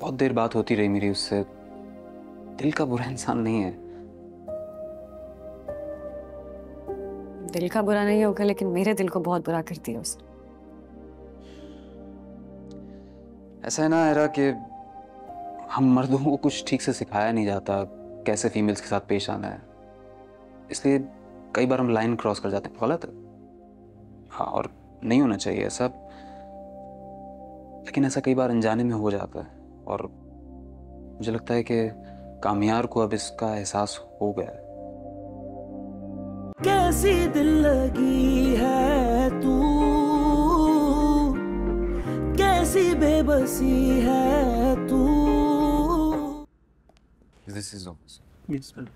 बहुत देर बात होती रही मेरी उससे। दिल का बुरा इंसान नहीं है। दिल का बुरा नहीं होगा, लेकिन मेरे दिल को बहुत बुरा करती है उसने। ऐसा है ना एरा कि हम मर्दों को कुछ ठीक से सिखाया नहीं जाता कैसे फीमेल्स के साथ पेश आना है। इसलिए कई बार हम लाइन क्रॉस कर जाते हैं। गलत है, हाँ, और नहीं होना चाहिए ऐसा। लेकिन ऐसा कई बार अनजाने में हो जाता है और मुझे लगता है कि कामयार को अब इसका एहसास हो गया है। कैसी दिल लगी है तू, कैसी बेबसी है तू। This is office. Yes, sir.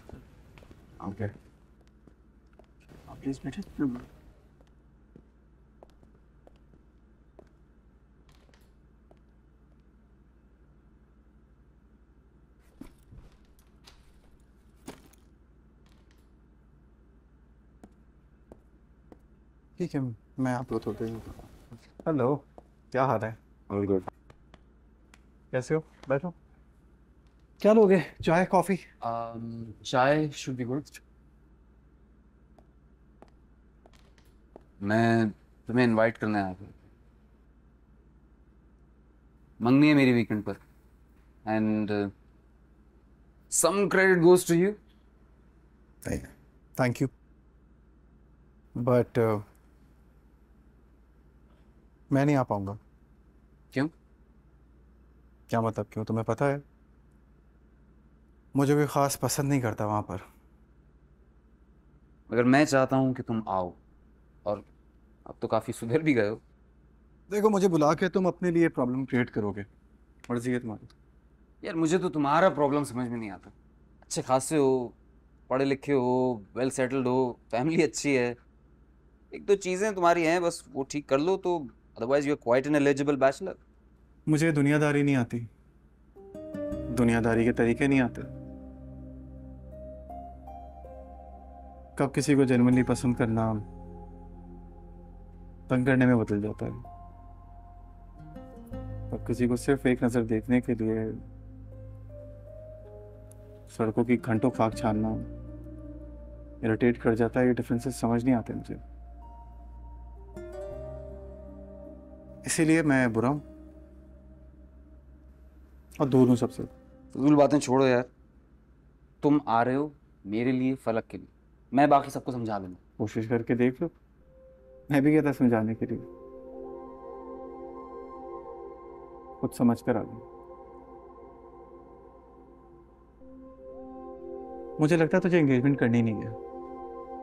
Okay. Please बैठे। ठीक है, मैं आपको थोड़ी देर में। हेलो, क्या हाल है? All good. कैसे हो? बैठो। क्या लोगे? चाय, कॉफी? चाय should be good. मैं तुम्हें इनवाइट करने आया था। मंगनी है मेरी वीकेंड पर and some credit goes to you. Thank you, but मैं नहीं आ पाऊंगा। क्यों? क्या मतलब क्यों? तुम्हें पता है मुझे कोई ख़ास पसंद नहीं करता वहाँ पर। मगर मैं चाहता हूँ कि तुम आओ, और अब तो काफी सुधर भी गए हो। देखो, मुझे बुला के तुम अपने लिए प्रॉब्लम क्रिएट करोगे। मर्जी है तुम्हारी। यार मुझे तो तुम्हारा प्रॉब्लम समझ में नहीं आता। अच्छे खासे हो, पढ़े लिखे हो, वेल सेटल्ड हो, फैमिली अच्छी है। एक दो चीजें तुम्हारी हैं, बस वो ठीक कर लो तो otherwise you are quite an eligible bachelor. मुझे दुनियादारी नहीं आती, दुनियादारी के तरीके नहीं आते। कब किसी को जेन्युइनली पसंद करना तंग करने में बदल जाता है, कब किसी को सिर्फ एक नज़र देखने के लिए सड़कों की घंटों खाक छानना इरिटेट कर जाता है। ये डिफरेंसेस समझ नहीं आते मुझे, इसीलिए मैं बुरा हूँ और दूर हूँ सबसे। फजूल बातें छोड़ो यार। तुम आ रहे हो मेरे लिए, फलक के लिए। मैं बाकी सबको समझा दूंगा। कोशिश करके देख लो। मैं भी कहता समझाने के लिए, कुछ समझ कर आ गई। मुझे लगता है तुझे एंगेजमेंट करनी नहीं है।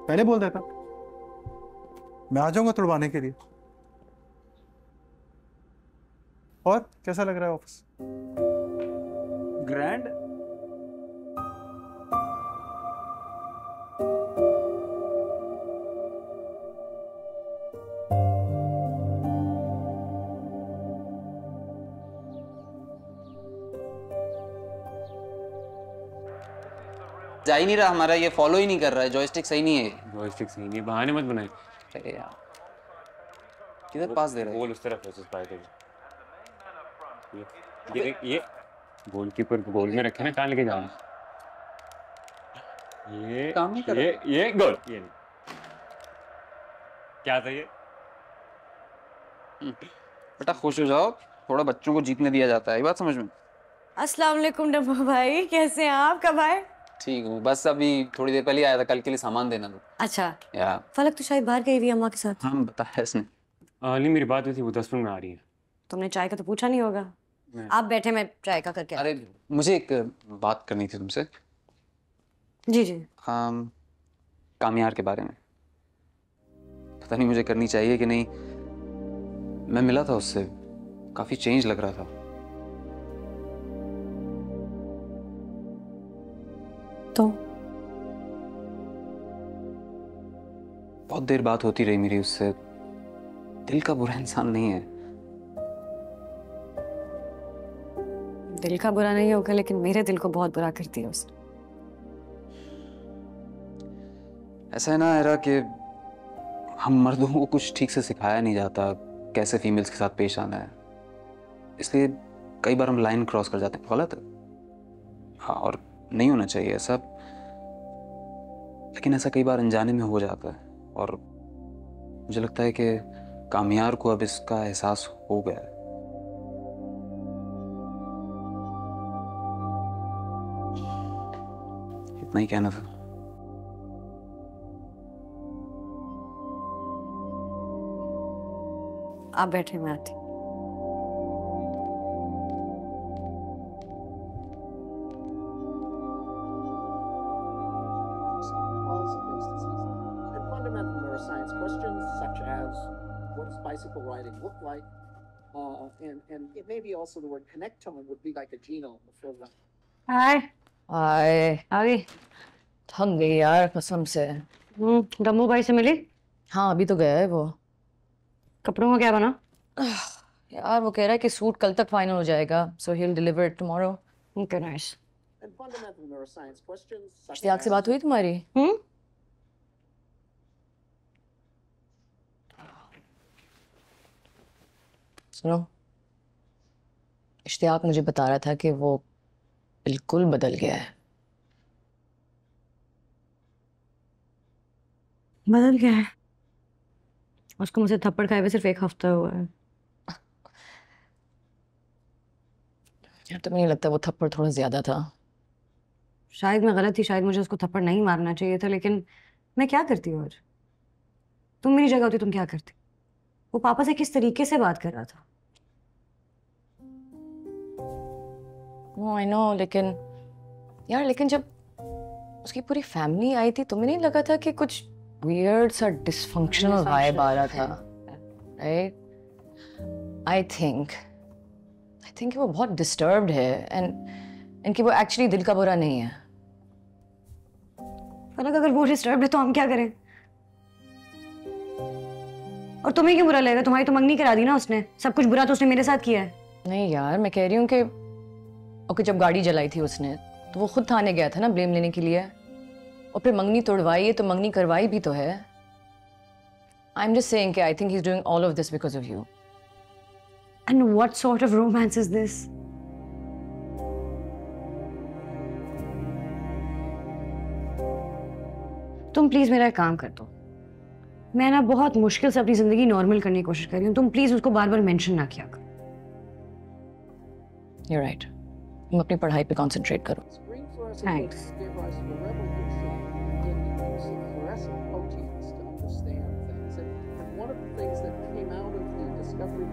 पहले बोल देता, मैं आ जाऊंगा तुड़वाने के लिए। और कैसा लग रहा है ऑफिस? ग्रैंड। जा ही नहीं रहा हमारा, ये फॉलो ही नहीं कर रहा है। जॉयस्टिक सही नहीं है। जॉयस्टिक सही नहीं है, बहाने मत बनाए। अरे यार, किधर पास दे रहा है? गोल उस तरफ है, उस पार दे। ये गोलकीपर को गोल में रखे ना, कहाँ लेके जाऊँ? ये काम नहीं कर रहा। ये गोल, ये नहीं। क्या था ये? बेटा खुश हो जाओ, थोड़ा बच्चों को जीतने दिया जाता है, ये बात समझ में। अस्सलाम वालेकुम डब्बू भाई, कैसे हैं आप? कब आए? ठीक हूँ, बस अभी थोड़ी देर पहले आया था। कल के लिए सामान देना था। अच्छा, या फलक तो शायद बाहर गई हुई है अम्मा के साथ। हाँ बताया इसने। नहीं, मेरी बात हुई थी, वो 10 मिनट में आ रही है। तुमने चाय का तो पूछा नहीं होगा। आप बैठे, मैं चाय का करके अरे मुझे एक बात करनी थी तुमसे। जी जी। कामयार के बारे में। पता नहीं मुझे करनी चाहिए कि नहीं। मैं मिला था उससे, काफी चेंज लग रहा था। तो बहुत देर बात होती रही मेरी उससे। दिल का बुरा इंसान नहीं है। दिल का बुरा नहीं होगा, लेकिन मेरे दिल को बहुत बुरा करती है उसने। ऐसा है ना एरा कि हम मर्दों को कुछ ठीक से सिखाया नहीं जाता कैसे फीमेल्स के साथ पेश आना है। इसलिए कई बार हम लाइन क्रॉस कर जाते हैं, गलत है। हाँ, और नहीं होना चाहिए ऐसा, लेकिन ऐसा कई बार अनजाने में हो जाता है और मुझे लगता है कि कामयार को अब इसका एहसास हो गया है। इतना ही कहना था। आप बैठे, मैं आती। And fundamental neuroscience questions such as what does bicycle riding look like, and it may be also the word connectome would be like a genome for the. हाय। हाय, आ गई। थक गई यार कसम से। दम्मू भाई से मिली? हाँ अभी तो गया है वो। कपड़ों का क्या बना? यार वो कह रहा है कि सूट कल तक फाइनल हो जाएगा, so he'll deliver it tomorrow. Okay, nice. And fundamental neuroscience questions such Ishtiyaq से as बात हुई तुम्हारी? सुनो, इश्तियाक मुझे बता रहा था कि वो बिल्कुल बदल गया है। बदल गया है? उसको मुझसे थप्पड़ खाए हुए सिर्फ 1 हफ्ता हुआ है। यार तुम्हें नहीं लगता वो थप्पड़ थोड़ा ज्यादा था? शायद मैं गलत थी, शायद मुझे उसको थप्पड़ नहीं मारना चाहिए था, लेकिन मैं क्या करती और? तुम मेरी जगह होती तुम क्या करती? वो पापा से किस तरीके से बात कर रहा था? आई नो, लेकिन यार लेकिन जब उसकी पूरी फैमिली आई थी तुम्हें नहीं लगा था कि कुछ weird सा dysfunctional vibe आ रहा था, right? I think कि वो बहुत disturbed है and इनकी वो actually दिल का बुरा नहीं है। फलक, अगर वो डिस्टर्ब है तो हम क्या करें? और तुम्हें क्यों बुरा लगेगा? तुम्हारी तो मंगनी करा दी ना उसने, सब कुछ बुरा तो उसने मेरे साथ किया है। नहीं यार मैं कह रही हूँ कि ओके जब गाड़ी जलाई थी उसने तो वो खुद थाने गया था ना ब्लेम लेने के लिए, और फिर मंगनी तोड़वाई है तो मंगनी करवाई भी तो है। आई एम जस्ट सेइंग कि I think he is doing all of this because of you. And what sort of romance is this? तुम प्लीज मेरा एक काम कर दो। मैं ना बहुत मुश्किल से अपनी जिंदगी नॉर्मल करने की कोशिश कर रही हूँ, तुम प्लीज उसको बार बार मेंशन ना किया करो। You're right. तुम अपनी पढ़ाई पे कंसंट्रेट करो। screen fluorescent Thanks. images gave rise to a revolution in the use of fluorescent proteins to understand things. And one of the things that came out of the discovery of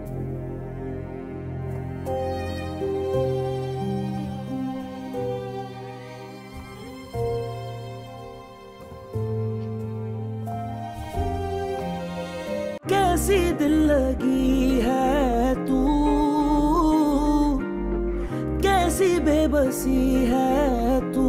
कैसी दिल लगी है तू, कैसी बेबसी है तू।